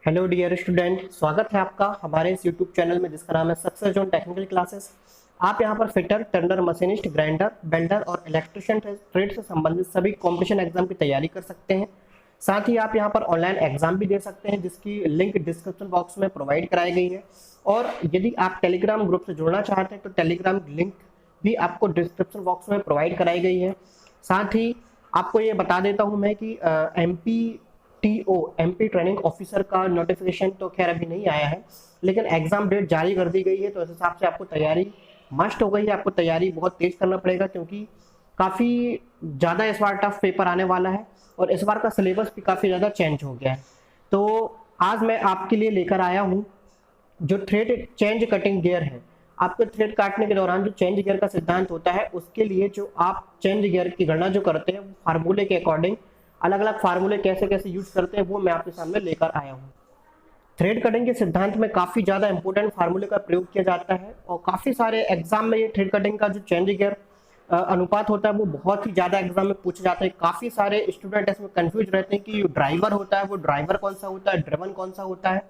Hello dear student, स्वागत है आपका हमारे इस यूट्यूब चैनल में जिसका नाम है सक्सेस जोन टेक्निकल क्लासेस। आप यहां पर fitter, Turner, machinist, grinder, welder और इलेक्ट्रिशियन ट्रेड से संबंधित सभी कॉम्पिटिशन एग्जाम की तैयारी कर सकते हैं। साथ ही आप यहां पर ऑनलाइन एग्जाम भी दे सकते हैं जिसकी लिंक डिस्क्रिप्शन बॉक्स में प्रोवाइड कराई गई है। और यदि आप टेलीग्राम ग्रुप से जुड़ना चाहते हैं तो टेलीग्राम लिंक भी आपको डिस्क्रिप्शन बॉक्स में प्रोवाइड कराई गई है। साथ ही आपको ये बता देता हूं मैं कि एमपी ट्रेनिंग ऑफिसर का नोटिफिकेशन तो खैर अभी नहीं आया है, लेकिन एग्जाम डेट जारी कर दी गई है। तो इस हिसाब से आपको तैयारी मस्ट हो गई है। आपको तैयारी बहुत तेज करना पड़ेगा क्योंकि काफी ज्यादा इस बार टफ पेपर आने वाला है और इस बार का सिलेबस भी काफी ज्यादा चेंज हो गया है। तो आज मैं आपके लिए लेकर आया हूँ जो थ्रेड चेंज कटिंग गियर है। आपके थ्रेड काटने के दौरान जो चेंज गियर का सिद्धांत होता है उसके लिए जो आप चेंज गियर की गणना जो करते हैं वो फार्मूले के अकॉर्डिंग अलग अलग फार्मूले कैसे कैसे यूज करते हैं वो मैं आपके सामने लेकर आया हूँ। थ्रेड कटिंग के सिद्धांत में काफी ज्यादा इंपॉर्टेंट फार्मूले का प्रयोग किया जाता है और काफी सारे एग्जाम में ये थ्रेड कटिंग का जो चेंज गियर अनुपात होता है वो बहुत ही ज्यादा एग्जाम में पूछे जाते हैं। काफी सारे स्टूडेंट इसमें कंफ्यूज रहते हैं कि ड्राइवर होता है वो ड्राइवर कौन सा होता है, ड्रिवन कौन सा होता है।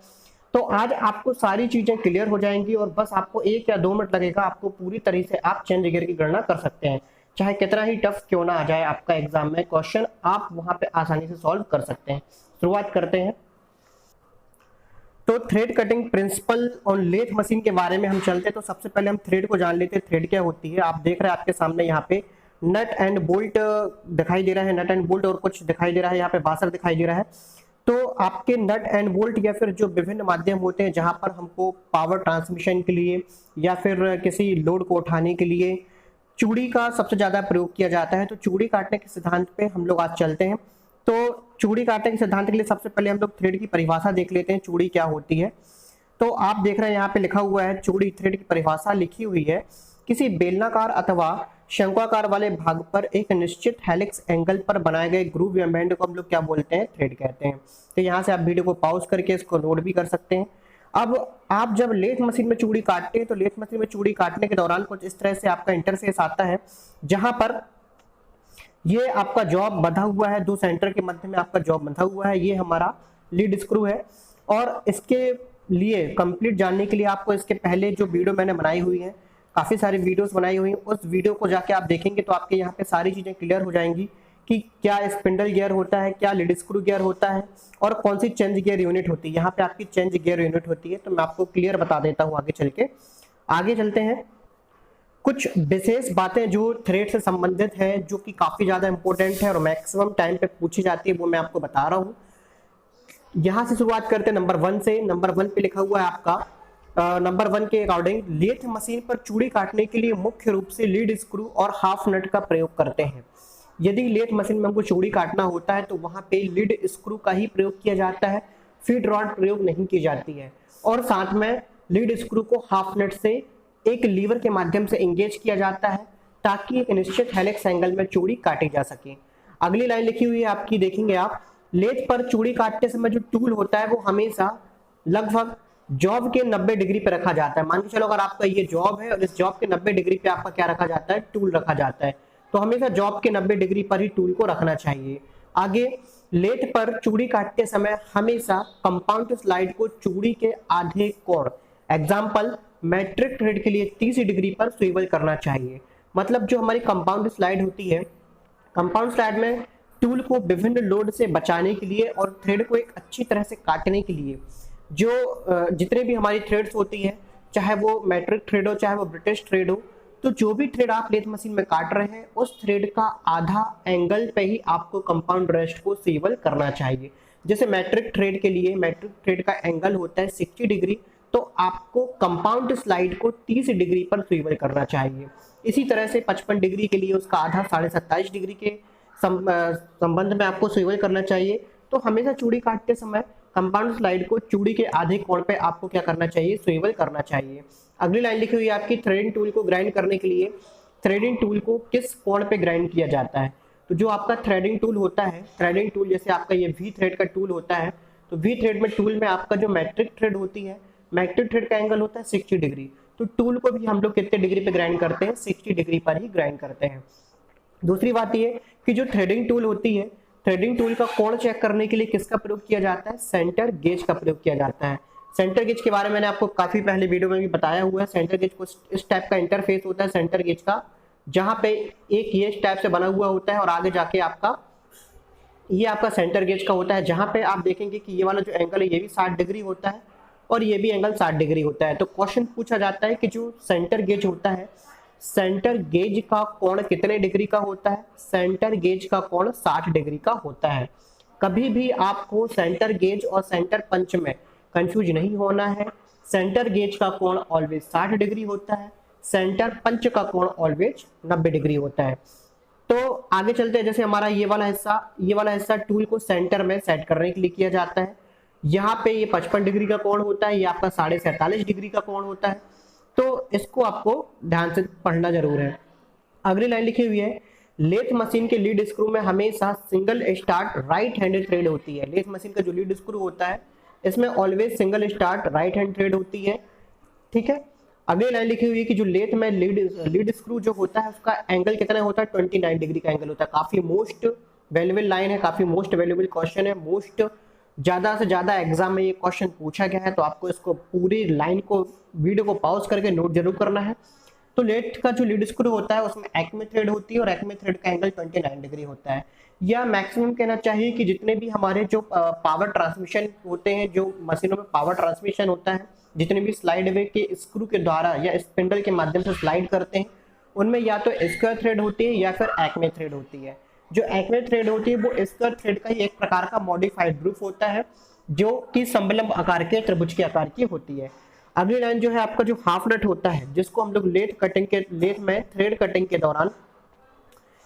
तो आज आपको सारी चीजें क्लियर हो जाएंगी और बस आपको 1 या 2 मिनट लगेगा, आपको पूरी तरीके से आप चेंज गियर की गणना कर सकते हैं। चाहे कितना ही टफ क्यों ना आ जाए आपका एग्जाम में क्वेश्चन, आप वहां पे आसानी से सॉल्व कर सकते हैं। शुरुआत करते हैं। तो thread cutting principle on lathe machine के बारे में हम चलते हैं। तो सबसे पहले हम थ्रेड को जान लेते हैं, थ्रेड क्या होती है। आप देख रहे हैं आपके सामने यहाँ पे नट एंड बोल्ट दिखाई दे रहा है, नट एंड बोल्ट और कुछ दिखाई दे रहा है, यहाँ पे वाशर दिखाई दे रहा है। तो आपके नट एंड बोल्ट या फिर जो विभिन्न माध्यम होते हैं जहां पर हमको पावर ट्रांसमिशन के लिए या फिर किसी लोड को उठाने के लिए चूड़ी का सबसे ज्यादा प्रयोग किया जाता है। तो चूड़ी काटने के सिद्धांत पे हम लोग आज चलते हैं। तो चूड़ी काटने के सिद्धांत के लिए सबसे पहले हम लोग थ्रेड की परिभाषा देख लेते हैं, चूड़ी क्या होती है। तो आप देख रहे हैं यहाँ पे लिखा हुआ है चूड़ी। थ्रेड की परिभाषा लिखी हुई है, किसी बेलनाकार अथवा शंक्वाकार वाले भाग पर एक निश्चित हेलिक्स एंगल पर बनाए गए ग्रूव या बैंड को हम लोग क्या बोलते हैं, थ्रेड कहते हैं। तो यहाँ से आप वीडियो को पॉज करके इसको नोट भी कर सकते हैं। अब आप जब लेथ मशीन में चूड़ी काटते हैं तो लेथ मशीन में चूड़ी काटने के दौरान कुछ इस तरह से आपका इंटरफेस आता है जहां पर ये आपका जॉब बंधा हुआ है, दो सेंटर के मध्य में आपका जॉब बंधा हुआ है। ये हमारा लीड स्क्रू है और इसके लिए कंप्लीट जानने के लिए आपको इसके पहले जो वीडियो मैंने बनाई हुई है, काफी सारी वीडियोस बनाई हुई हैं, उस वीडियो को जाके आप देखेंगे तो आपके यहाँ पे सारी चीजें क्लियर हो जाएंगी कि क्या स्पिंडल गियर होता है, क्या लीड स्क्रू गियर होता है और कौन सी चेंज गियर यूनिट होती है। यहाँ पे आपकी चेंज गियर यूनिट होती है। तो मैं आपको क्लियर बता देता हूँ आगे चल के। आगे चलते हैं। कुछ विशेष बातें जो थ्रेड से संबंधित है जो कि काफी ज्यादा इंपॉर्टेंट है और मैक्सिमम टाइम पे पूछी जाती है वो मैं आपको बता रहा हूँ। यहाँ से शुरुआत करते हैं नंबर 1 से। नंबर 1 पे लिखा हुआ है आपका नंबर 1 के अकॉर्डिंग लेथ मशीन पर चूड़ी काटने के लिए मुख्य रूप से लीड स्क्रू और हाफ नट का प्रयोग करते हैं। यदि लेथ मशीन में हमको चूड़ी काटना होता है तो वहां पे लीड स्क्रू का ही प्रयोग किया जाता है, फीड रॉड प्रयोग नहीं की जाती है। और साथ में लीड स्क्रू को हाफ नट से एक लीवर के माध्यम से एंगेज किया जाता है ताकि एक निश्चित हेलिक्स एंगल में चूड़ी काटी जा सके। अगली लाइन लिखी हुई है आपकी, देखेंगे आप, लेथ पर चूड़ी काटते समय जो टूल होता है वो हमेशा लगभग जॉब के 90 डिग्री पे रखा जाता है। मान के चलो अगर आपका ये जॉब है और इस जॉब के 90 डिग्री पे आपका क्या रखा जाता है, टूल रखा जाता है। तो हमेशा जॉब के 90 डिग्री पर ही टूल को रखना चाहिए। आगे, लेथ पर चूड़ी काटते समय हमेशा कंपाउंड स्लाइड को चूड़ी के आधे कोण, एग्जाम्पल मैट्रिक थ्रेड के लिए 30 डिग्री पर स्विवल करना चाहिए। मतलब जो हमारी कंपाउंड स्लाइड होती है, कंपाउंड स्लाइड में टूल को विभिन्न लोड से बचाने के लिए और थ्रेड को एक अच्छी तरह से काटने के लिए जो जितने भी हमारी थ्रेड्स होती है, चाहे वो मैट्रिक थ्रेड हो चाहे वो ब्रिटिश थ्रेड हो, तो जो भी थ्रेड आप लेथ मशीन में काट रहे हैं उस थ्रेड का आधा एंगल पे ही आपको कंपाउंड रेस्ट को स्विवल करना चाहिए। जैसे मैट्रिक थ्रेड के लिए मैट्रिक थ्रेड का एंगल होता है 60 डिग्री, तो आपको कंपाउंड स्लाइड को 30 डिग्री पर स्विवल करना चाहिए। इसी तरह से 55 डिग्री के लिए उसका आधा 27.5 डिग्री के संबंध में आपको स्विवल करना चाहिए। तो हमेशा चूड़ी काटते समय कंपाउंड स्लाइड को चूड़ी के आधे कोण पे आपको क्या करना चाहिए, स्विवल करना चाहिए। अगली लाइन लिखी हुई है आपकी, थ्रेडिंग टूल को ग्राइंड करने के लिए थ्रेडिंग टूल को किस कोण पे ग्राइंड किया जाता है। तो जो आपका थ्रेडिंग टूल होता है, थ्रेडिंग टूल जैसे आपका ये वी थ्रेड का टूल होता है, तो वी थ्रेड में टूल में आपका जो मैट्रिक थ्रेड होती है, मैट्रिक थ्रेड का एंगल होता है 60 डिग्री। तो टूल को भी हम लोग कितने डिग्री पे ग्राइंड करते हैं, 60 डिग्री पर ही ग्राइंड करते हैं। दूसरी बात ये कि जो थ्रेडिंग टूल होती है थ्रेडिंग टूल का कोण चेक करने के लिए किसका प्रयोग किया जाता है? सेंटर गेज का प्रयोग किया जाता है। सेंटर गेज के बारे में मैंने आपको काफी पहले वीडियो में भी बताया हुआ है। सेंटर गेज को इस टाइप का इंटरफेस होता है सेंटर गेज का, जहां पे एक ये इस टाइप से बना हुआ होता है और आगे जाके ये आपका सेंटर गेज का होता है, जहां पे आप देखेंगे कि ये वाला जो एंगल है ये भी 60 डिग्री होता है और ये भी एंगल 60 डिग्री होता है। तो क्वेश्चन पूछा जाता है कि जो सेंटर गेज होता है, सेंटर गेज का कोण कितने डिग्री का होता है? सेंटर गेज का कोण 60 डिग्री का होता है। कभी भी आपको सेंटर गेज और सेंटर पंच में कंफ्यूज नहीं होना है। सेंटर गेज का कोण ऑलवेज 60 डिग्री होता है, सेंटर पंच का कोण ऑलवेज 90 डिग्री होता है। तो आगे चलते हैं, जैसे हमारा ये वाला हिस्सा टूल को सेंटर में सेट करने के लिए किया जाता है। यहाँ पे ये 55 डिग्री का कोण होता है, ये आपका 47.5 डिग्री का कोण होता है। तो इसको आपको ध्यान से पढ़ना जरूर है। अगली लाइन लिखी हुई है, लेथ मशीन के लीड स्क्रू में हमेशा single start right handed thread होती है। लेथ मशीन का जो लीड स्क्रू होता है इसमें always single start right hand thread होती है। ठीक है, अगली लाइन लिखी हुई है कि जो लेथ में लीड स्क्रू जो होता है उसका एंगल कितना होता है? 29 डिग्री का एंगल होता है। काफी मोस्ट वैल्यूएबल लाइन है, काफी मोस्ट वैल्यूएबल क्वेश्चन है। ज्यादा से ज्यादा एग्जाम में ये क्वेश्चन पूछा गया है, तो आपको इसको पूरी लाइन को वीडियो को पॉज करके नोट जरूर करना है। तो लेथ का जो लीड स्क्रू होता है उसमें एक्मे थ्रेड होती है और एक्मे थ्रेड का एंगल 29 डिग्री होता है। या मैक्सिमम कहना चाहिए कि जितने भी हमारे जो पावर ट्रांसमिशन होते हैं, जो मशीनों में पावर ट्रांसमिशन होता है, जितने भी स्लाइड वे के स्क्रू के द्वारा या स्पिंडल के माध्यम से स्लाइड करते हैं, उनमें या तो स्क्वायर थ्रेड होती है या फिर एक्मे थ्रेड होती है। जो एक्मे थ्रेड होती है वो स्क्वायर थ्रेड का ही एक प्रकार का मॉडिफाइड रूप होता है, जो कि समलंब आकार के त्रिभुज के आकार की होती है। अगली लाइन जो है आपका जो हाफ नट होता है, जिसको हम लोग लेथ में थ्रेड कटिंग के दौरान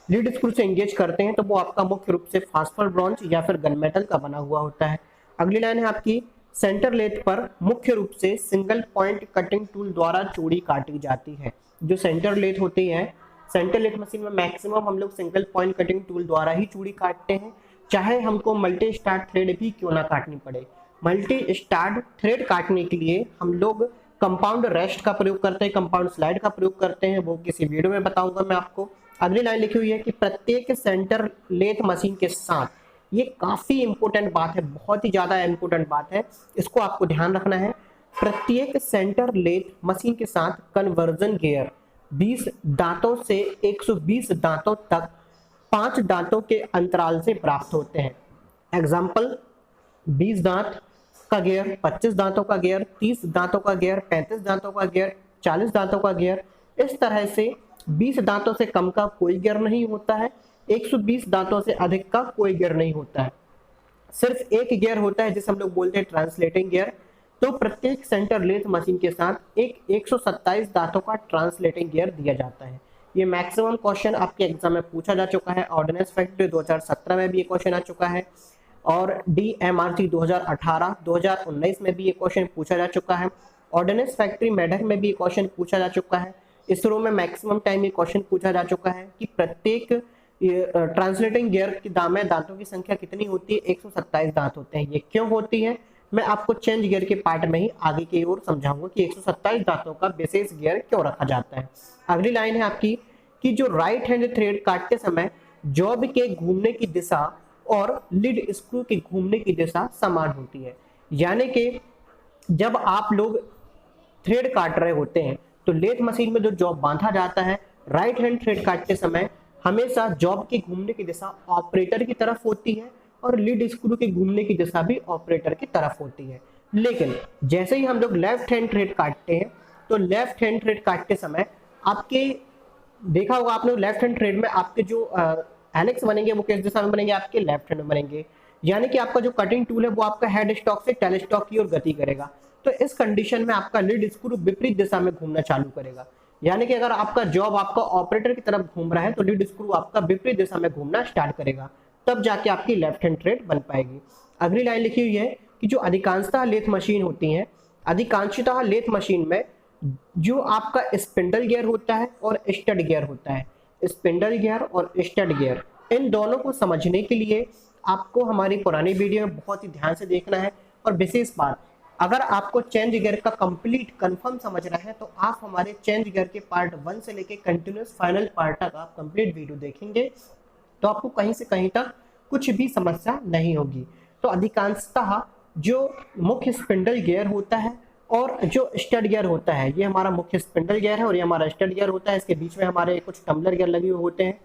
लीड स्क्रू से एंगेज करते हैं, तो वो आपका मुख्य रूप से फास्फर ब्रॉन्ज या फिर गन मेटल का बना हुआ होता है। अगली लाइन है आपकी, सेंटर लेथ पर मुख्य रूप से सिंगल पॉइंट कटिंग टूल द्वारा चूड़ी काटी जाती है। जो सेंटर लेथ होती है, सेंटर लेथ मशीन में मैक्सिमम हम लोग सिंगल पॉइंट कटिंग टूल द्वारा ही चूड़ी काटते हैं, चाहे हमको मल्टी स्टार्ट थ्रेड भी क्यों ना काटनी पड़े। मल्टी स्टार्ट थ्रेड काटने के लिए हम लोग कंपाउंड रेस्ट का प्रयोग करते हैं, कंपाउंड स्लाइड का प्रयोग करते हैं, वो किसी वीडियो में बताऊंगा मैं आपको। अगली लाइन लिखी हुई है कि प्रत्येक सेंटर लेथ मशीन के साथ, ये काफी इंपॉर्टेंट बात है, बहुत ही ज्यादा इंपॉर्टेंट बात है, इसको आपको ध्यान रखना है। प्रत्येक सेंटर लेथ मशीन के साथ कन्वर्जन गियर 20 दांतों से 120 दांतों तक 5 दांतों के अंतराल से प्राप्त होते हैं। एग्जाम्पल, 20 दांत का गियर, 25 दांतों का गियर, 30 दांतों का गियर, 35 दांतों का गियर, 40 दांतों का गियर। इस तरह से 20 दांतों से कम का कोई गियर नहीं होता है, 120 दांतों से अधिक का कोई गियर नहीं होता है। सिर्फ एक गियर होता है जिसे हम लोग बोलते हैं ट्रांसलेटिंग गियर। तो प्रत्येक सेंटर लेथ मशीन के साथ एक 127 दांतों का ट्रांसलेटिंग गियर दिया जाता है। ये मैक्सिमम क्वेश्चन आपके एग्जाम में पूछा जा चुका है। ऑर्डिनेंस फैक्ट्री 2017 में भी ये क्वेश्चन आ चुका है और DMRC 2018 2019 में भी ये क्वेश्चन पूछा जा चुका है। ऑर्डिनेंस फैक्ट्री मेढक में भी ये क्वेश्चन पूछा जा चुका है। इसरो में मैक्सिमम टाइम ये क्वेश्चन पूछा जा चुका है कि प्रत्येक ट्रांसलेटिंग गियर की दांतों की संख्या कितनी होती है? 127 दांत होते हैं। ये क्यों होती है मैं आपको चेंज गियर के पार्ट में ही आगे की ओर समझाऊंगा कि 127 दांतों का विशेष गियर क्यों रखा जाता है। अगली लाइन है आपकी कि जो राइट हैंड थ्रेड काटते समय जॉब के घूमने की दिशा और लीड स्क्रू के घूमने की दिशा समान होती है। यानी कि जब आप लोग थ्रेड काट रहे होते हैं तो लेथ मशीन में जो जॉब बांधा जाता है, राइट हैंड थ्रेड काटते समय हमेशा जॉब के घूमने की दिशा ऑपरेटर की तरफ होती है और लीड स्क्रू के घूमने की दिशा भी ऑपरेटर की तरफ होती है। लेकिन जैसे ही हम लोग लेफ्ट हैंड थ्रेड काटते हैं तो लेफ्ट हैंड थ्रेड काटते समय आपके देखा होगा आपने, लेफ्ट हैंड थ्रेड में आपके जो हेलिक्स बनेंगे वो किस दिशा में बनेंगे? आपके लेफ्ट हैंड में बनेंगे। यानी कि आपका जो कटिंग टूल है वो आपका हेड स्टॉक से टेल स्टॉक की ओर गति करेगा। तो इस कंडीशन में आपका लीड स्क्रू विपरीत दिशा में घूमना चालू करेगा। यानी कि अगर आपका जॉब आपका ऑपरेटर की तरफ घूम रहा है तो लीड स्क्रू आपका विपरीत दिशा में घूमना स्टार्ट करेगा, तब जाके आपकी लेफ्ट हैंड थ्रेड बन पाएगी। अगली लाइन लिखी हुई है कि जो अधिकांशतः लेथ मशीन होती हैं, अधिकांशतः लेथ मशीन में जो आपका स्पिंडल गियर होता है और स्टड गियर होता है, स्पिंडल गियर और स्टड गियर, इन दोनों को समझने के लिए आपको हमारी पुरानी वीडियो में बहुत ही ध्यान से देखना है। और विशेष बात, अगर आपको चेंज गियर का कंप्लीट कंफर्म समझना है तो आप हमारे चेंज गियर के पार्ट 1 से लेके कंटिन्यूस फाइनल पार्ट तक आप कंप्लीट वीडियो देखेंगे तो आपको कहीं से कहीं तक कुछ भी समस्या नहीं होगी। तो अधिकांशतः जो मुख्य स्पिंडल गियर होता है और जो स्टड गियर होता है, ये हमारा मुख्य स्पिंडल गियर है और ये हमारा स्टड गियर होता है, इसके बीच में हमारे कुछ टम्बलर गियर लगे हुए होते हैं।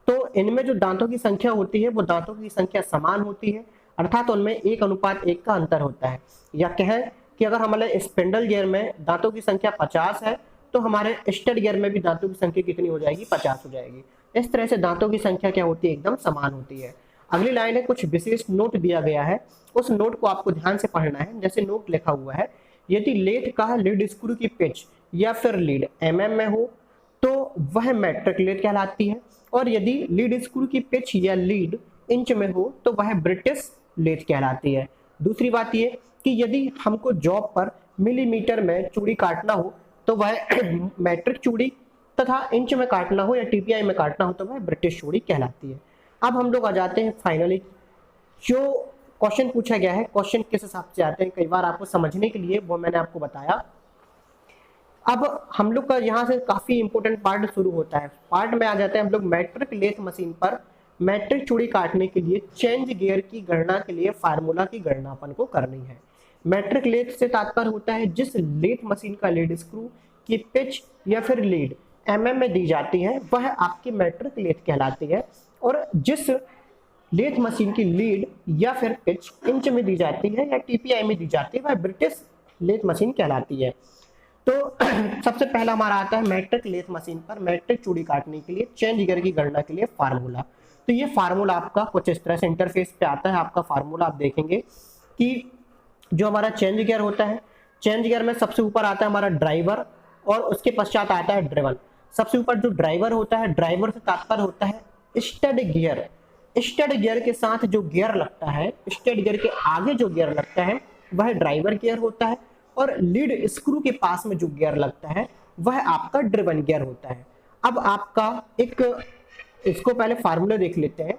तो इनमें जो दांतों की संख्या होती है वो दांतों की संख्या समान होती है, अर्थात उनमें 1:1 का अंतर होता है। या कहें कि अगर हमारे स्पिंडल गियर में दांतों की संख्या 50 है तो हमारे स्टड गियर में भी दांतों की संख्या कितनी हो जाएगी, 50 हो जाएगी। इस तरह से दांतों की संख्या क्या होती है, एकदम समान होती है। अगली लाइन है, कुछ विशेष नोट दिया गया है, उस नोट को आपको ध्यान से पढ़ना है। जैसे नोट लिखा हुआ है, यदि लेथ का लीड स्क्रू की पिच या फिर लीड mm में हो तो वह मैट्रिक लेथ कहलाती है, और यदि लीड स्क्रू की पिच या लीड इंच में हो तो वह ब्रिटिश लेथ कहलाती है। दूसरी बात यह कि यदि हमको जॉब पर मिलीमीटर में चूड़ी काटना हो तो वह मैट्रिक चूड़ी, तथा इंच में काटना हो या टीपीआई में काटना हो तो वह ब्रिटिश चूड़ी कहलाती है। अब हम लोग आ जाते हैं फाइनली, जो क्वेश्चन पूछा गया है, क्वेश्चन किस हिसाब से आते हैं, कई बार आपको समझने के लिए वो मैंने आपको बताया। अब हम लोग का यहाँ से काफी इंपॉर्टेंट पार्ट शुरू होता है। पार्ट में आ जाते हैं हम लोग मैट्रिक लेथ मशीन पर मैट्रिक चूड़ी काटने के लिए चेंज गियर की गणना के लिए फार्मूला की गणना अपन को करनी है। मैट्रिक लेथ से तात्पर्य होता है जिस लेथ मशीन का लीड स्क्रू की पिच या फिर लीड mm में दी जाती है वह आपकी मैट्रिक लेथ कहलाती है, और जिस लेथ मशीन की लीड या फिर पिच इंच में दी जाती है या टीपीआई में दी जाती है वह ब्रिटिश लेथ मशीन कहलाती है। तो सबसे पहला हमारा आता है मैट्रिक लेथ मशीन पर मैट्रिक चूड़ी काटने के लिए चेंज गियर की गणना के लिए फार्मूला। तो ये फार्मूला आपका कुछ इस तरह से इंटरफेस पे आता है। आपका फार्मूला आप देखेंगे कि जो हमारा चेंज गियर होता है, चेंज गियर में सबसे ऊपर आता है हमारा ड्राइवर और उसके पश्चात आता है ड्रिवन। सबसे ऊपर जो ड्राइवर होता है, ड्राइवर से तात्पर्य होता है स्टड गियर। स्टड गियर के साथ जो गियर लगता है, स्टड गियर के आगे जो गियर लगता है वह ड्राइवर गियर होता है, और लीड स्क्रू के पास में जो गियर लगता है वह आपका ड्रिवन गियर होता है। अब आपका एक इसको पहले फार्मूला देख लेते हैं।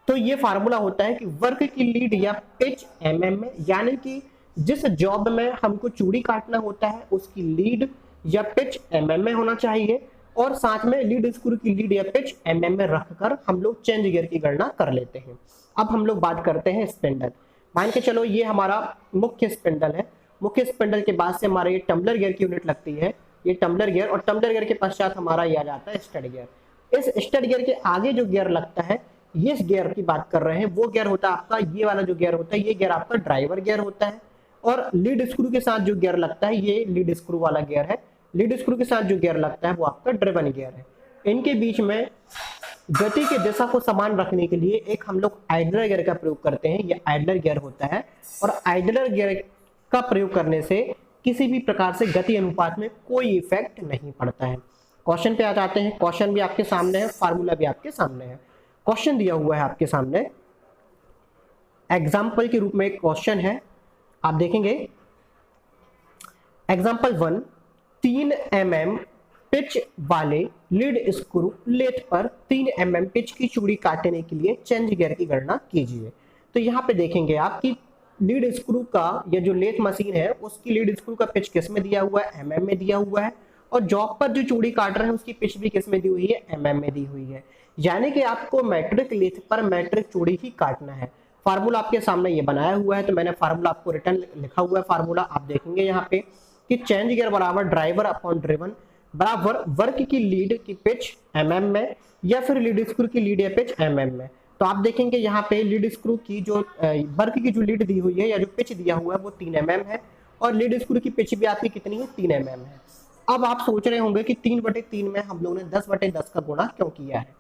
तो ये फार्मूला होता है कि वर्क की लीड या पिच mm में, यानी कि जिस जॉब में हमको चूड़ी काटना होता है उसकी लीड या पिच mm में होना चाहिए, और साथ में लीड स्क्रू की लीड या पिच mm में रखकर हम लोग चेंज गियर की गणना कर लेते हैं। अब हम लोग बात करते हैं स्पिंडल। मान के चलो ये हमारा मुख्य स्पिंडल है। मुख्य स्पिंडल के बाद से हमारा ये टम्बलर गियर की यूनिट लगती है, ये टम्बलर गियर, और टम्बलर गियर के पश्चात हमारा ये आ जाता है स्टड गियर। इस स्टड गियर के आगे जो गियर लगता है, ये गियर की बात कर रहे हैं, वो गियर होता है आपका, ये वाला जो गियर होता है ये गियर आपका ड्राइवर गियर होता है, और लीड स्क्रू के साथ जो गियर लगता है ये लीड स्क्रू वाला गियर है। लीड स्क्रू के साथ जो गियर लगता है वो आपका ड्रिवन गियर है। इनके बीच में गति की दिशा को समान रखने के लिए एक हम लोग आइडलर गियर का प्रयोग करते हैं, ये आइडलर गियर होता है, और आइडलर गियर का प्रयोग करने से किसी भी प्रकार से गति अनुपात में कोई इफेक्ट नहीं पड़ता है। क्वेश्चन पे आ जाते हैं। क्वेश्चन भी आपके सामने है, फार्मूला भी आपके सामने है। क्वेश्चन दिया हुआ है आपके सामने, एग्जाम्पल के रूप में एक क्वेश्चन है, आप देखेंगे। एग्जाम्पल 1, 3 mm पिच वाले लीड स्क्रू लेथ पर 3 mm पिच की चूड़ी काटने के लिए चेंज गियर की गणना कीजिए। तो यहाँ पे देखेंगे आप कि लीड स्क्रू का, या जो लेथ मशीन है उसकी लीड स्क्रू का पिच किस में दिया हुआ है, mm में दिया हुआ है, और जॉब पर जो चूड़ी काट रहे हैं उसकी पिच भी किस में दी हुई है, mm में दी हुई है। यानी कि आपको मैट्रिक लेथ पर मैट्रिक चूड़ी ही काटना है। फार्मूला आपके सामने ये बनाया हुआ है, तो मैंने फार्मूला आपको रिटर्न लिखा हुआ है। फार्मूला आप देखेंगे यहाँ पे कि चेंज गियर बराबर ड्राइवर अपॉन ड्रिवन बराबर वर्क की लीड की पिच mm में या फिर लीड स्क्रू की लीड या पिच mm में। तो आप देखेंगे यहाँ पे लीड स्क्रू की जो वर्क की जो लीड दी हुई है या जो पिच दिया हुआ है वो 3 mm है, और लीड स्क्रू की पिच भी आपकी कितनी है, 3 mm है। अब आप सोच रहे होंगे कि 3/3 में हम लोगों ने 10/10 का गुणा क्यों किया है।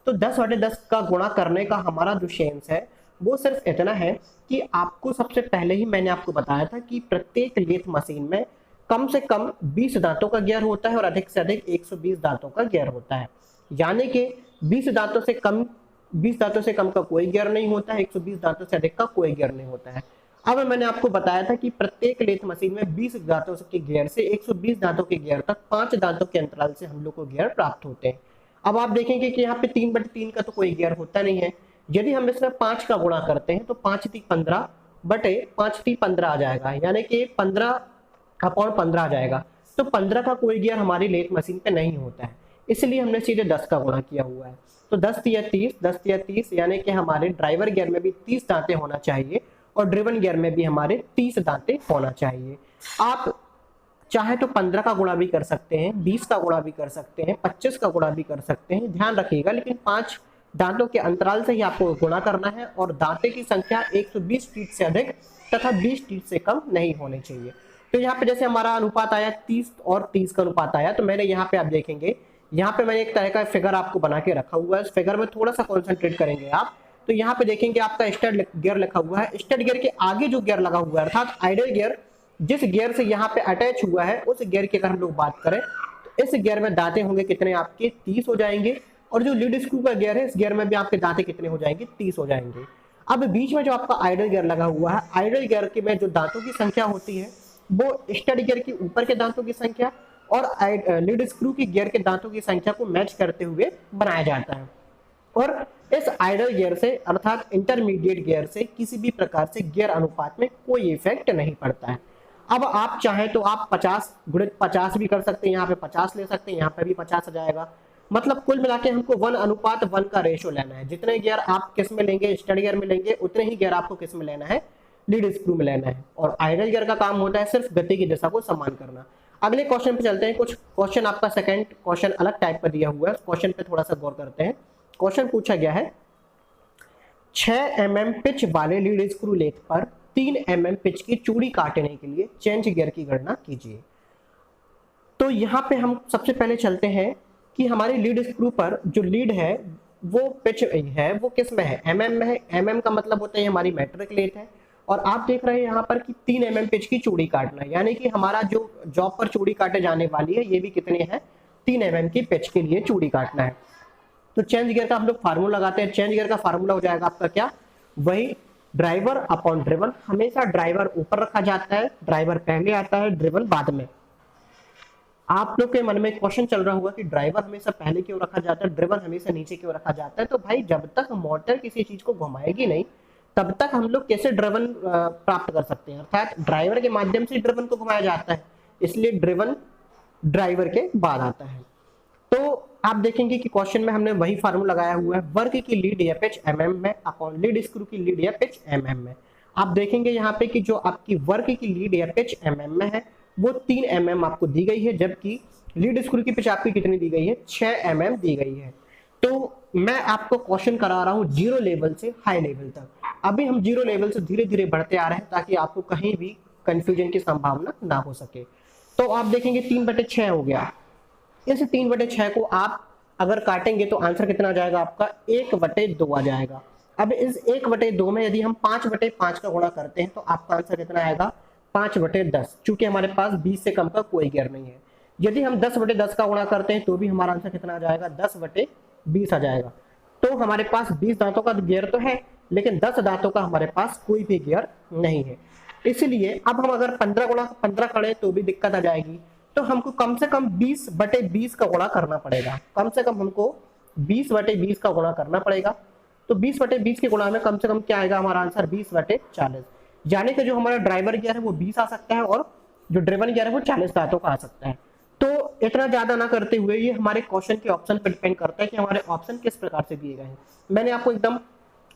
तो 10/10 का गुणा करने का हमारा जो सेंस है वो सिर्फ इतना है कि आपको सबसे पहले ही मैंने आपको बताया था कि प्रत्येक लेथ मशीन में कम से कम 20 दांतों का गियर होता है और अधिक से अधिक 120 दांतों का गियर होता है। यानी कि 20 दांतों से कम का कोई गियर नहीं होता है, 120 दांतों से अधिक का कोई गियर नहीं होता है। अब मैंने आपको बताया था कि प्रत्येक लेथ मशीन में 20 दांतों के गियर से 120 दांतों के गियर तक 5 दांतों के अंतराल से हम लोग को गियर प्राप्त होते हैं। अब आप देखेंगे कि यहाँ पे 3/3 का तो कोई गियर होता नहीं है। यदि हम इसमें 5 का गुणा करते हैं तो 5 × 15 बटे 5 × 15 आ जाएगा, यानी कि 15/15 आ जाएगा। तो 15 का कोई गियर हमारी लेथ मशीन पे नहीं होता है, इसलिए हमने सीधे 10 का गुणा किया हुआ है। तो 10 तिया 30, 10 तिया 30, यानी कि हमारे ड्राइवर गियर में भी 30 दांते होना चाहिए और ड्रिवन गियर में भी हमारे 30 दांते होना चाहिए। आप चाहे तो 15 का गुणा भी कर सकते हैं, 20 का गुणा भी कर सकते हैं, 25 का गुणा भी कर सकते हैं, ध्यान रखिएगा लेकिन 5 दांतों के अंतराल से ही आपको गुणा करना है और दांते की संख्या 120 टीथ से अधिक तथा 20 टीथ से कम नहीं होनी चाहिए। तो यहाँ पे जैसे हमारा अनुपात आया 30 और 30 का अनुपात आया, तो मैंने यहाँ पे आप देखेंगे, यहाँ पे मैंने एक तरह का फिगर आपको बना के रखा हुआ है। इस फिगर में थोड़ा सा कॉन्सेंट्रेट करेंगे आप, तो यहाँ पे देखेंगे आपका स्टड गियर लिखा हुआ है। स्टड गियर के आगे जो गियर लगा हुआ है अर्थात आइडल गियर, जिस गियर से यहाँ पे अटैच हुआ है उस गियर की अगर हम लोग बात करें तो इस गियर में दांते होंगे कितने आपके 30 हो जाएंगे, और जो लीड स्क्रू का गियर है इस गियर में भी आपके दांते कितने हो जाएंगे 30 हो जाएंगे। अब बीच में जो आपका आइडल गियर लगा हुआ है, आइडल गियर के में जो दांतों की संख्या होती है वो स्टड गियर के ऊपर के दांतों की संख्या और लीड स्क्रू की गियर के दांतों की संख्या को मैच करते हुए बनाया जाता है। और इस आइडल गियर से अर्थात इंटरमीडिएट गियर से किसी भी प्रकार से गियर अनुपात में कोई इफेक्ट नहीं पड़ता है। अब आप चाहें तो आप 50 गुणित 50 भी कर सकते हैं, यहाँ पे 50 ले सकते हैं, यहाँ पे भी 50 आ जाएगा। मतलब कुल मिला के हमको 1:1 का रेशो लेना है। जितने गियर आप किस में लेंगे, स्टड गियर में लेंगे, उतने ही गियर आपको किस में लेना है, लीड स्क्रू में लेना है। और आइडल गियर का काम होता है सिर्फ गति की दिशा को समान करना। अगले क्वेश्चन पे चलते हैं। कुछ क्वेश्चन आपका सेकंड क्वेश्चन अलग टाइप का दिया हुआ है, क्वेश्चन पे थोड़ा सा गौर करते हैं। क्वेश्चन पूछा गया है 6 mm पिच वाले लीड स्क्रू लेथ पर 3 mm पिच की चूड़ी काटने के लिए चेंज गियर की गणना कीजिए। तो यहाँ पे हम सबसे पहले चलते हैं कि हमारे लीड स्क्रू पर जो लीड है वो पिच है वो किस में है, mm में है। mm का मतलब होता है हमारी मैट्रिक लेथ है, और आप देख रहे हैं यहाँ पर कि 3 mm पिच की चूड़ी काटना है, यानी कि हमारा जो जॉब पर चूड़ी काटे जाने वाली है ये भी कितने हैं, 3 mm की पिच के लिए चूड़ी काटना है। तो चेंज गियर का हम लोग फार्मूला लगाते हैं। चेंज गियर का फार्मूला हो जाएगा आपका क्या, वही ड्राइवर अपॉन ड्रिवन। हमेशा ड्राइवर ऊपर रखा जाता है, ड्राइवर पहले आता है, ड्रिवन बाद में। आप लोग के मन में क्वेश्चन चल रहा होगा कि ड्राइवर हमेशा पहले क्यों रखा जाता है, ड्रिवन हमेशा नीचे क्यों रखा जाता है। तो भाई जब तक मोटर किसी चीज को घुमाएगी नहीं तब तक हम लोग कैसे ड्रिवन प्राप्त कर सकते हैं, अर्थात ड्राइवर के माध्यम से ड्रिवन को घुमाया जाता है, इसलिए ड्रिवन ड्राइवर के बाद आता है। तो आप देखेंगे कि क्वेश्चन में हमने वही फार्मूला लगाया हुआ है, वर्क की लीड या पिच mm में अपॉन लीड स्क्रू की लीड या पिच mm में। आप देखेंगे यहाँ पे कि जो आपकी वर्क की लीड या पिच mm में है वो 3 mm आपको दी गई है, जबकि लीड स्क्रू की पिच आपकी कितनी दी गई है, 6 mm दी गई है। तो मैं आपको क्वेश्चन करा रहा हूँ 0 लेवल से हाई लेवल तक। अभी हम 0 लेवल से धीरे धीरे बढ़ते आ रहे हैं ताकि आपको कहीं भी कंफ्यूजन की संभावना ना हो सके। तो आप देखेंगे 3/6 हो गया। इस 3/6 को आप अगर काटेंगे तो आंसर कितना आ जाएगा आपका, 1/2 आ जाएगा। अब इस 1/2 में यदि हम 5/5 का गुणा करते हैं तो आपका आंसर कितना आएगा, 5/10। चूंकि हमारे पास 20 से कम का कोई गियर नहीं है। यदि हम 10/10 का गुणा करते हैं तो भी हमारा आंसर कितना आ जाएगा, 10/20 आ जाएगा। तो हमारे पास 20 दांतों का गियर तो है, लेकिन 10 दांतों का हमारे पास कोई भी गियर नहीं है। इसलिए अब हम अगर 15 करें तो भी दिक्कत आ जाएगी। तो हमको कम से कम 20/20 का गुणा करना पड़ेगा, कम से कम हमको 20/20 का गुणा करना पड़ेगा। तो 20/20 के गुणा में कम से कम क्या आएगा हमारा आंसर, 20/40। यानी कि जो हमारा ड्राइवर गियर है वो 20 आ सकता है और जो ड्रिवन गियर है वो 40 दांतों का आ सकता है। तो इतना ज्यादा ना करते हुए ये हमारे क्वेश्चन के ऑप्शन पर डिपेंड करता है कि हमारे ऑप्शन किस प्रकार से दिए गए हैं। मैंने आपको एकदम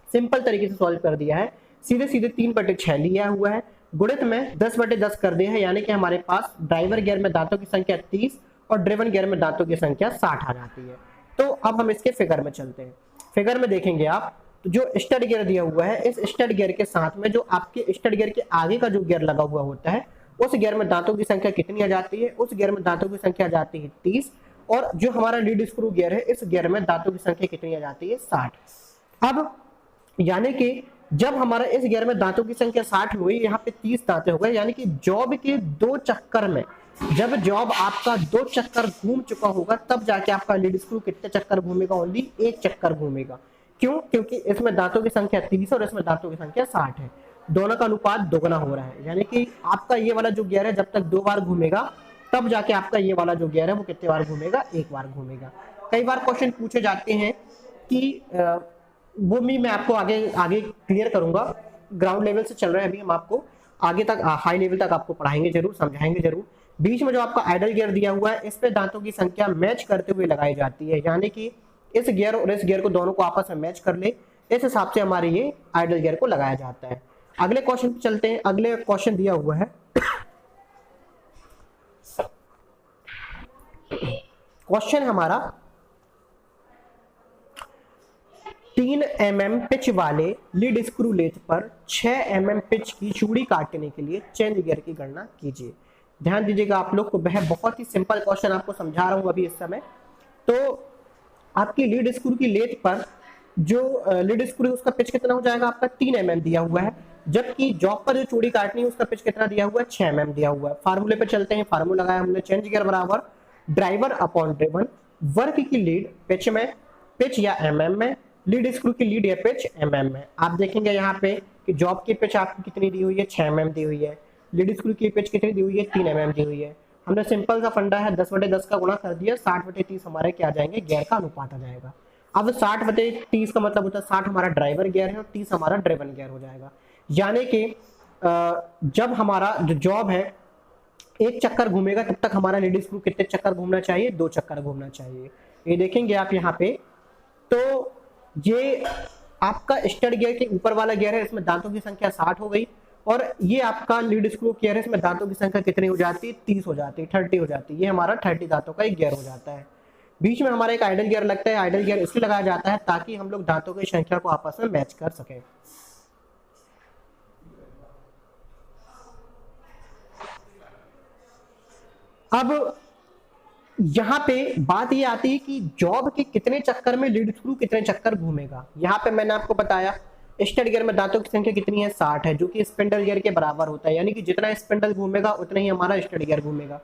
सिंपल तरीके से सॉल्व कर दिया है, सीधे सीधे 3/6 लिया हुआ है, गुणित में 10/10 कर दिया है, यानी कि हमारे पास ड्राइवर गियर में दांतों की संख्या 30 और ड्रिवन गियर में दांतों की संख्या 60 आ जाती है। तो अब हम इसके फिगर में चलते हैं। फिगर में देखेंगे आप तो जो स्टड गियर दिया हुआ है, इस स्टड गियर के साथ में जो आपके स्टड गियर के आगे का जो गियर लगा हुआ होता है उस गियर में दांतों की संख्या कितनी आ जाती है, उस गियर में दांतों की संख्या आ जाती है 30, और जो हमारा लीड स्क्रू गियर है इस गियर में दांतों की संख्या कितनी आ जाती है, 60। अब यानी कि जब हमारा इस गियर में दांतों की संख्या 60 हुई, यहाँ पे 30 दांते हो गए, यानी कि जॉब के 2 चक्कर में, जब जॉब आपका 2 चक्कर घूम चुका होगा तब जाके आपका लीड स्क्रू कितने चक्कर घूमेगा, ओनली 1 चक्कर घूमेगा। क्यों, क्योंकि इसमें दांतों की संख्या 30 और इसमें दांतों की संख्या 60 है, दोनों का अनुपात दोगुना हो रहा है। यानी कि आपका ये वाला जो गियर है जब तक 2 बार घूमेगा तब जाके आपका ये वाला जो गियर है वो कितने बार घूमेगा, 1 बार घूमेगा। कई बार क्वेश्चन पूछे जाते हैं कि वो भी मैं आपको आगे क्लियर करूंगा, ग्राउंड लेवल से चल रहा है अभी, हम आपको आगे तक हाई लेवल तक आपको पढ़ाएंगे जरूर, समझाएंगे जरूर। बीच में जो आपका आइडल गियर दिया हुआ है इस पे दांतों की संख्या मैच करते हुए लगाई जाती है, यानी कि इस गियर और इस गियर को दोनों को आपस में मैच कर ले, इस हिसाब से हमारे ये आइडल गियर को लगाया जाता है। अगले क्वेश्चन पे चलते हैं। अगले क्वेश्चन दिया हुआ है, क्वेश्चन हमारा 3 mm पिच वाले लीड स्क्रू लेथ पर 6 mm पिच की चूड़ी काटने के लिए चेंज गियर की गणना कीजिए। ध्यान दीजिएगा आप लोग को, वह बहुत ही सिंपल क्वेश्चन आपको समझा रहा हूं अभी इस समय। तो आपकी लीड स्क्रू की लेथ पर जो लीड स्क्रू है उसका पिच कितना हो जाएगा, आपका 3 mm दिया हुआ है, जबकि जॉब पर जो चूड़ी काटनी है उसका पिच कितना दिया हुआ है, 6 mm दिया हुआ है। फार्मूले पे चलते हैं, फार्मूला लगाया हमने, चेंज गियर बराबर ड्राइवर अपॉन ड्रिवन, वर्क की लीड पिच में, पिच या mm में, लीड स्क्रू की लीड या पिच mm में। आप देखेंगे यहाँ पे कि जॉब की पिच आपको कितनी दी हुई है, 6 mm दी हुई है, लीड स्क्रू की पिच कितनी दी हुई है, 3 mm दी हुई है। हमने सिंपल सा फंडा है 10/10 का गुणा कर दिया, 60/30 हमारे क्या आ जाएंगे, गियर का अनुपात आ जाएगा। अब 60/30 का मतलब होता है 60 हमारा ड्राइवर गियर है और 30 हमारा ड्रिवन गियर हो जाएगा। यानी कि जब हमारा जो जॉब है एक चक्कर घूमेगा तब तक हमारा लीड स्क्रू कितने चक्कर घूमना चाहिए, 2 चक्कर घूमना चाहिए। ये देखेंगे आप यहाँ पे, तो ये आपका स्टड गियर के ऊपर वाला गियर है, इसमें दांतों की संख्या 60 हो गई, और ये आपका लीड स्क्रू गियर है, इसमें दांतों की संख्या कितनी हो जाती है, 30 हो जाती है, 30 हो जाती है। ये हमारा 30 दांतों का एक गियर हो जाता है। बीच में हमारा एक आइडल गियर लगता है। आइडल गियर इसलिए लगाया जाता है ताकि हम लोग दांतों की संख्या को आपस में मैच कर सकें। अब यहाँ पे बात ये आती है कि जॉब के कितने चक्कर में लीड स्क्रू कितने चक्कर घूमेगा। यहाँ पे मैंने आपको बताया स्टड गियर में दांतों की संख्या कितनी है, 60 है, जो कि स्पिंडल गियर के बराबर होता है, यानी कि जितना स्पिंडल घूमेगा उतना ही हमारा स्टड गियर घूमेगा।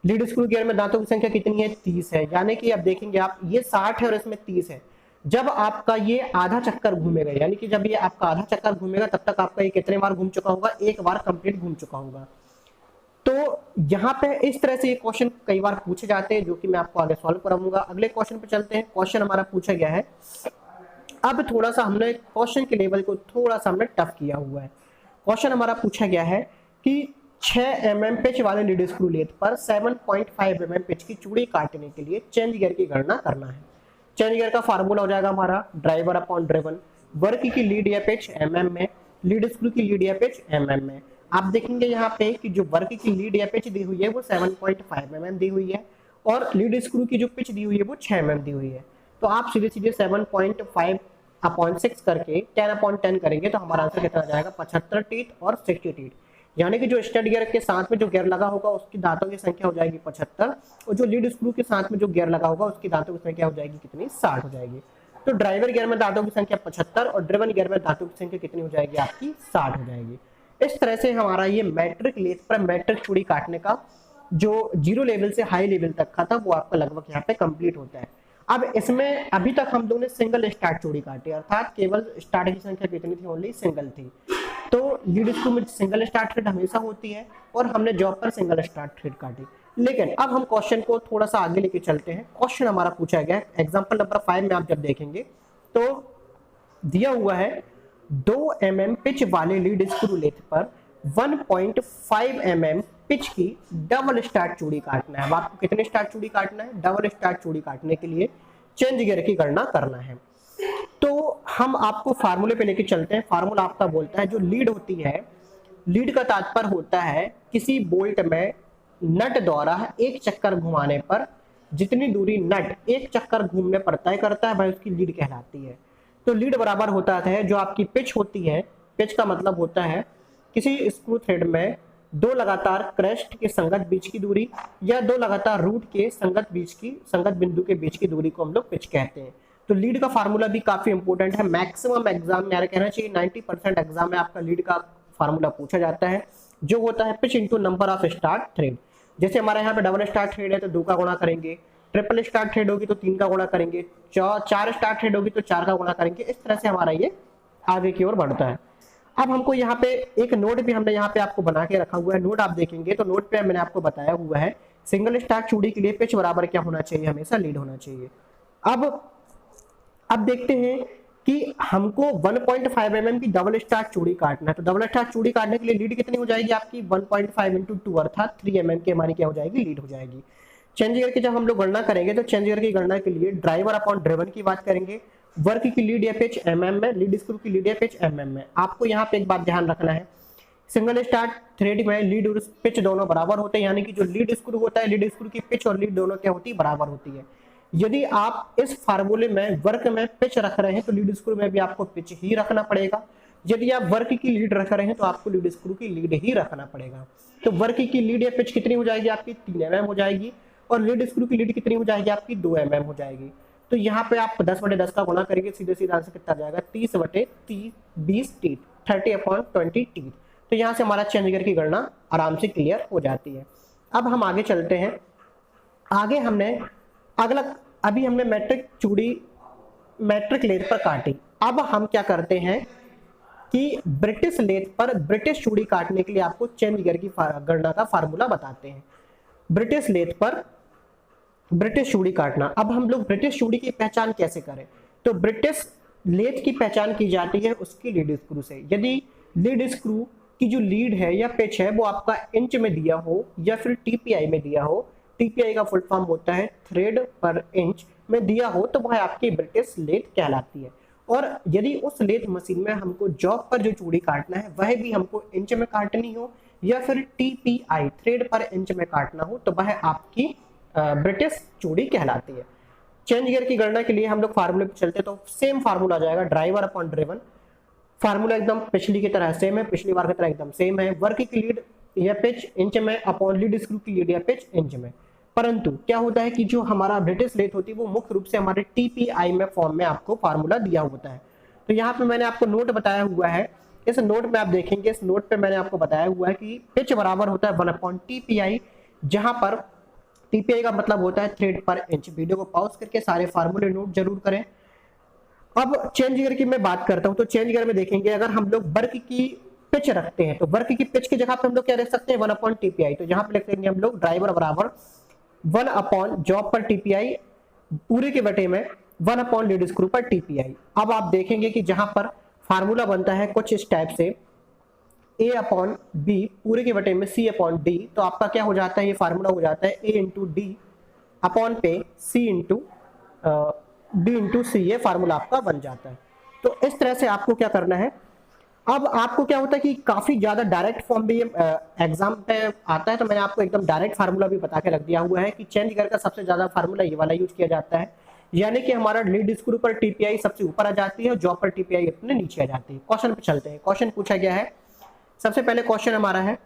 लीड स्क्रू गियर में दांतों की संख्या कितनी है, 30 है, यानी कि अब देखेंगे आप ये 60 है और इसमें 30 है। जब आपका ये आधा चक्कर घूमेगा, यानी कि जब ये आपका आधा चक्कर घूमेगा तब तक आपका ये कितने बार घूम चुका होगा, एक बार कंप्लीट घूम चुका होगा। तो यहाँ पे इस तरह से ये क्वेश्चन कई बार पूछे जाते हैं, जो कि मैं आपको आगे सॉल्व कराऊंगा। अगले क्वेश्चन पे चलते हैं। क्वेश्चन हमारा पूछा गया है, अब थोड़ा सा हमने क्वेश्चन के लेवल को थोड़ा सा हमने टफ किया हुआ है। क्वेश्चन हमारा पूछा गया है कि 6 mm पिच वाले लीड स्क्रू लेथ पर 7.5 mm पिच की चूड़ी काटने के लिए चेंज गियर की गणना करना है। चेंज गियर का फार्मूला हो जाएगा हमारा ड्राइवर अपॉन ड्रिवन, वर्क की लीड या पिच mm में, लीड स्क्रू की लीड या पिच mm में। आप देखेंगे यहाँ पे कि जो वर्क की लीड या पिच दी हुई है वो 7.5 mm दी हुई है, और लीड स्क्रू की जो पिच दी हुई है वो 6 mm दी हुई है। तो आप सीधे सीधे 7.5/6 करके 10/10 करेंगे तो हमारा आंसर कितना आ जाएगा, 75 टीथ और 60 टीथ। यानी कि जो स्टड गियर के साथ में जो गियर लगा होगा उसकी दांतों की संख्या हो जाएगी 75, और जो लीड स्क्रू के साथ में जो गियर लगा होगा उसकी दांतों की संख्या हो जाएगी कितनी, 60 हो जाएगी। तो ड्राइवर गियर में दांतों की संख्या 75 और ड्रिवन गियर में दांतों की संख्या कितनी हो जाएगी, आपकी 60 हो जाएगी। इस तरह से हमारा ये मैट्रिक लेथ पर मैट्रिक चूड़ी काटने का जो 0 लेवल से हाई लेवल तक का था वो आपका लगभग यहाँ पे कंप्लीट होता है। अब इसमें अभी तक हम लोगों ने सिंगल स्टार्ट चूड़ी काटी, अर्थात केवल स्टार्ट की संख्या कितनी थी, ओनली सिंगल थी। तो लीड स्क्रू में सिंगल स्टार्ट थ्रेड हमेशा होती है और हमने जॉब पर सिंगल स्टार्ट थ्रेड काटी। लेकिन अब हम क्वेश्चन को थोड़ा सा आगे लेके चलते हैं। क्वेश्चन हमारा पूछा गया है एग्जांपल नंबर 5 में, आप जब देखेंगे तो दिया हुआ है 2 mm पिच वाले लीड स्क्रू लेथ पर 1.5 mm पिच की डबल स्टार्ट चूड़ी काटना है। अब आपको कितने स्टार्ट चूड़ी काटना है, डबल स्टार्ट चूड़ी काटने के लिए चेंज गियर की गणना करना है। तो हम आपको फार्मूले पे लेके चलते हैं। फार्मूला आपका बोलता है जो लीड होती है, लीड का तात्पर्य होता है किसी बोल्ट में नट द्वारा एक चक्कर घुमाने पर जितनी दूरी नट एक चक्कर घूमने पर तय करता है भाई उसकी लीड कहलाती है। तो लीड बराबर होता है जो आपकी पिच होती है, पिच का मतलब होता है किसी स्क्रू थ्रेड में 2 लगातार क्रेस्ट के संगत बीच की दूरी या 2 लगातार रूट के संगत बिंदु के बीच की दूरी को हम लोग पिच कहते हैं। तो लीड का फार्मूला भी काफी इंपॉर्टेंट है। मैक्सिमम एग्जाम में कहना चाहिए 90% एग्जाम में आपका लीड का फार्मूला पूछा जाता है, जो होता है pitch into number of start thread. जैसे हमारे यहाँ पे डबल स्टार्ट थ्रेड है तो 2 का गुणा करेंगे, ट्रिपल स्टार्ट थ्रेड होगी तो 3 का गुणा करेंगे, 4 स्टार्ट थ्रेड होगी तो 4 का गुणा करेंगे। इस तरह से हमारा ये आगे की ओर बढ़ता है। अब हमको यहाँ पे एक नोट भी हमने यहाँ पे आपको बना के रखा हुआ है। नोट आप देखेंगे तो नोट पे मैंने आपको बताया हुआ है सिंगल स्टार्ट चूड़ी के लिए पिच बराबर क्या होना चाहिए, हमेशा लीड होना चाहिए। अब देखते हैं कि हमको 1.5 mm की डबल स्टार्ट चूड़ी काटना है। तो डबल स्टार्ट चूड़ी काटने के लिए लीड कितनी हो जाएगी आपकी, 1.5 × 2 अर्थात 3 mm की हमारी क्या हो जाएगी, लीड हो जाएगी। चेंज गियर की जब हम लोग गणना करेंगे तो चेंज गियर की गणना के लिए ड्राइवर अपॉन ड्रिवन की बात करेंगे। वर्क की लीड या पिच mm में, लीड स्क्रू की लीड या पिच mm में। आपको यहाँ पे एक बात ध्यान रखना है, सिंगल स्टार्ट थ्रेड में लीड और पिच दोनों बराबर होते हैं, यानी कि जो लीड स्क्रू होता है, लीड स्क्रू की पिच और लीड दोनों क्या होती है, बराबर होती है। यदि आप इस फार्मूले में वर्क में पिच रख रहे हैं तो लीड स्क्रू में भी आपको पिच ही रखना पड़ेगा। यदि आप वर्क की लीड रख रहे हैं तो आपको लीड स्क्रू की लीड ही रखना पड़ेगा। तो वर्क की लीड या पिच कितनी हो जाएगी आपकी, 3 mm हो जाएगी, और लीड स्क्रू की लीड कितनी हो जाएगी आपकी, 2 mm हो जाएगी। तो यहाँ पे आप 10/10 का गुणा करेंगे, सीधे सीधा आंसर कितना आ जाएगा, 30/20 टीथ, 30/20 टीथ। तो यहाँ से हमारा चेंज गियर की गणना आराम से क्लियर हो जाती है। अब हम आगे चलते हैं। आगे हमने अभी हमने मैट्रिक चूड़ी मैट्रिक लेथ पर काटी। अब हम क्या करते हैं कि ब्रिटिश लेथ पर ब्रिटिश चूड़ी काटने के लिए आपको चेंज गियर की गणना का फार्मूला बताते हैं। ब्रिटिश लेथ पर ब्रिटिश चूड़ी काटना। अब हम लोग ब्रिटिश चूड़ी की पहचान कैसे करें, तो ब्रिटिश लेथ की पहचान की जाती है उसकी लीड स्क्रू से। यदि लीड स्क्रू की जो लीड है या पिच है वो आपका इंच में दिया हो या फिर टीपीआई में दिया हो, टीपीआई का फुल फॉर्म होता है थ्रेड पर इंच में दिया हो, तो वह आपकी ब्रिटिश लेथ कहलाती है। और यदि उस लेथ मशीन में हमको जॉब पर जो चूड़ी काटना है वह भी हमको इंच में काटनी हो या फिर टीपीआई थ्रेड पर इंच में काटना हो, तो वह आपकी ब्रिटिश चूड़ी कहलाती है। चेंज गियर की गणना के लिए हम लोग फार्मूले पे चलते तो सेम फार्मूला आ जाएगा, ड्राइवर अपॉन ड्रिवन। फार्मूला एकदम पिछली की तरह सेम है, पिछली बार की तरह एकदम सेम है। वर्क की लीड या पिच इंच में अपॉन लीड स्क्रू की लीड या पिच इंच में। परंतु क्या होता है कि जो हमारा ब्रिटिश लेथ होती है वो मुख्य रूप से हमारे टीपीआई में फॉर्म में आपको फार्मूला दिया होता है। तो यहाँ पे मैंने आपको नोट बताया हुआ है, इस नोट में आप देखेंगे, इस नोट पे मैंने आपको बताया हुआ है कि पिच बराबर होता है 1/TPI, जहां पर टीपीआई का मतलब होता है थ्रेड पर इंच। वीडियो को पॉज करके सारे फार्मूले नोट जरूर करें। अब चेंज गियर की मैं बात करता हूं तो चेंज गियर में देखेंगे, अगर हम लोग वर्क की पिच रखते हैं तो वर्क की पिच की जगह पे हम लोग क्या रख सकते हैं, 1/TPI। तो यहाँ पे लिख देंगे हम लोग ड्राइवर बराबर 1 जॉब पर टीपीआई पूरे के बटे में 1 लीड स्क्रू पर टीपीआई। अब आप देखेंगे कि जहां पर फार्मूला बनता है कुछ इस टाइप से, A/B पूरे के बटे में C/D, तो आपका क्या हो जाता है, ये फार्मूला हो जाता है A/D अपॉन पे C/D/C, ये फार्मूला आपका बन जाता है। तो इस तरह से आपको क्या करना है। अब आपको क्या होता है कि काफी ज्यादा डायरेक्ट फॉर्म भी एग्जाम पे आता है, तो मैंने आपको एकदम डायरेक्ट फार्मूला भी बता के रख दिया हुआ है कि चेंज गियर का सबसे ज्यादा फार्मूला ये वाला यूज किया जाता है, यानी कि हमारा लीड स्क्रू पर टीपीआई सबसे ऊपर आ जाती है और जॉब पर टीपीआई अपने नीचे आ जाती है। क्वेश्चन पे चलते हैं। क्वेश्चन पूछा गया है, सबसे पहले क्वेश्चन हमारा है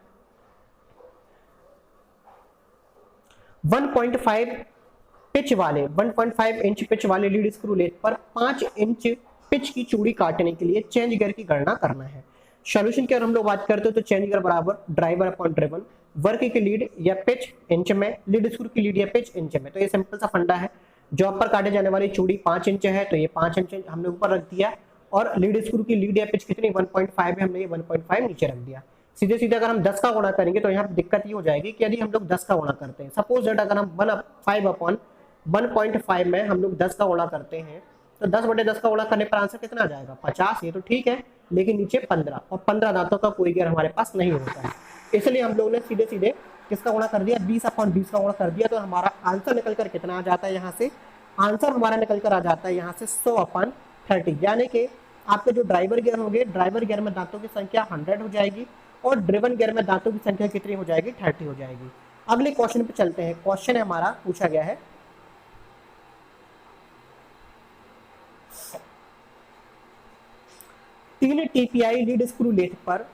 1.5 इंच पिच वाले लीड स्क्रू लेथ पर 5 इंच पिच की चूड़ी काटने के लिए चेंज गियर की गणना करना है। सॉल्यूशन की अगर हम लोग बात करते हैं तो चेंज गियर बराबर ड्राइवर अपॉन ड्रिवन, वर्क की लीड या पिच इंच में, लीड स्क्रू की लीड या पिच इंच में। तो ये सिंपल सा फंडा है। जॉब पर काटे जाने वाली चूड़ी 5 इंच है, तो ये 5 इंच हमने ऊपर रख दिया, और लीड स्क्रू की लीड या पिच कितनी 1.5 है, हमने ये 1.5 नीचे रख दिया। सीधे सीधे अगर हम 10 का गुणा करेंगे तो यहाँ पे दिक्कत ये हो जाएगी कि यदि हम लोग 10 का गुणा करते हैं, सपोज दैट अगर हम 1/5 में हम लोग 10 का गुणा करते हैं तो 10/10 का गुणा करने पर आंसर कितना आ जाएगा, 50। ये तो ठीक है, लेकिन नीचे 15, और 15 दांतों का कोई गियर हमारे पास नहीं होता है, इसलिए हम लोग ने सीधे सीधे किसका गुणा कर दिया, 20/20 का गुणा कर दिया। तो हमारा आंसर निकल कर कितना आ जाता है, यहाँ से आंसर हमारा निकल कर आ जाता है यहाँ से 100/30, यानी कि आपके जो ड्राइवर गियर होंगे, ड्राइवर गियर में दांतों की संख्या 100 हो जाएगी और ड्रिवन गियर में दांतों की संख्या कितनी हो जाएगी, 30 हो जाएगी। अगले क्वेश्चन पे चलते हैं। क्वेश्चन हमारा पूछा गया है 3 टीपीआई लीड स्क्रू लेथ पर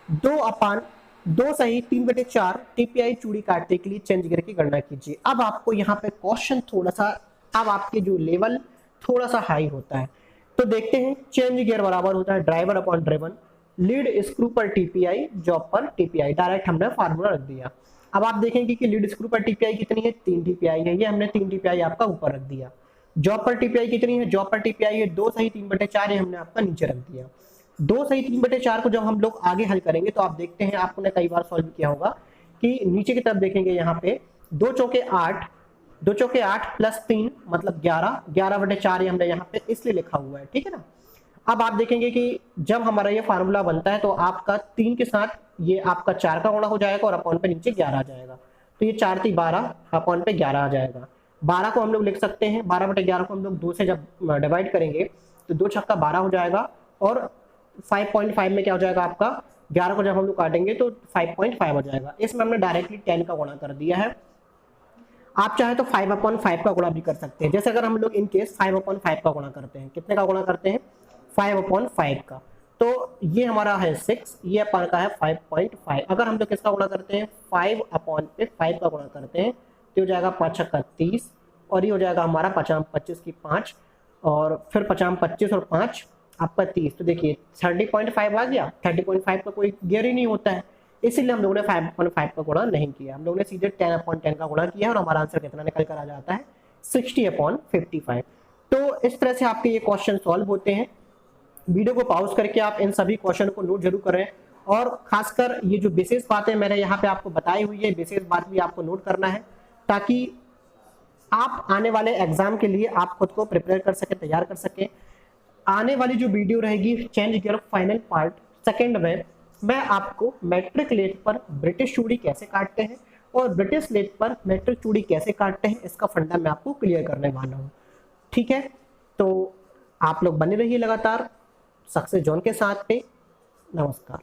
2 सही 3/4 टीपीआई चूड़ी काटने के लिए चेंज गियर की गणना कीजिए। अब आपको यहाँ पे क्वेश्चन थोड़ा सा, अब आपके जो लेवल थोड़ा सा हाई होता है, तो देखते हैं। चेंज गियर बराबर होता है driver upon driven, lead screw पर टीपीआई, जॉब पर टीपीआई। डायरेक्ट हमने फार्मूला रख दिया। अब आप देखेंगे कि लीड स्क्रू पर टीपीआई कितनी है, 3 टीपीआई है, ये हमने 3 टीपीआई आपका ऊपर रख दिया। जॉब पर टीपीआई कितनी है, जॉब पर टीपीआई है 2 सही 3/4, ये हमने आपका नीचे रख दिया। 2 सही 3/4 को जब हम लोग आगे हल करेंगे तो आप देखते हैं, आपने कई बार सॉल्व किया होगा कि नीचे की तरफ देखेंगे, यहाँ पे 2 चौके 8 प्लस 3 मतलब 11/4 ये हमने यहाँ पे इसलिए लिखा हुआ है, ठीक है ना। अब आप देखेंगे कि जब हमारा ये फार्मूला बनता है तो आपका 3 के साथ ये आपका 4 का गुणा हो जाएगा और अपॉन पे नीचे 11 आ जाएगा। तो ये 4 × 12 अपॉन पे 11 आ जाएगा। 12 को हम लोग लिख सकते हैं, 12/11 को हम लोग 2 से जब डिवाइड करेंगे तो 2 छक्का 12 हो जाएगा, और 5.5 में क्या हो जाएगा आपका, 11 को जब हम लोग काटेंगे तो 5.5 हो जाएगा। इसमें हमने डायरेक्टली 10 का गुणा कर दिया है। आप चाहे तो 5/5 का गुणा भी कर सकते हैं। जैसे अगर हम लोग इन केस 5/5 का गुणा करते हैं, कितने का गुणा करते हैं, 5/5 का, तो ये हमारा है 6, ये अपन का है 5.5। अगर हम लोग किसका गुणा करते हैं, 5/5 का गुणा करते हैं तो हो जाएगा 5 छक्का 30, और ये हो जाएगा हमारा 50 25 की 5, और फिर 50 25 और 5 आपका 30। तो देखिए 30.5 आ गया। 30.5 का कोई गियर ही नहीं होता है, इसीलिए हम लोगों ने 5/5 का गुणा नहीं किया, हम लोगों ने सीधे 10/10 का गुणा किया, और हमारा आंसर कितना निकल कर आ जाता है, 60/55। तो इस तरह से आपके ये क्वेश्चन सॉल्व होते हैं। वीडियो को पॉज करके आप इन सभी क्वेश्चन को नोट जरूर करें, और खासकर ये जो विशेष बातें मैंने यहाँ पे आपको बताई हुई है, विशेष बात भी आपको नोट करना है, ताकि आप आने वाले एग्जाम के लिए आप खुद को प्रिपेयर कर सके, तैयार कर सके। आने वाली जो वीडियो रहेगी change gear final part second में, मैं आपको मैट्रिक लेट पर ब्रिटिश चूड़ी कैसे काटते हैं और ब्रिटिश लेट पर मैट्रिक चूड़ी कैसे काटते हैं, इसका फंडा मैं आपको क्लियर करने वाला हूँ। ठीक है, तो आप लोग बने रहिए लगातार सक्सेस जोन के साथ पे। नमस्कार।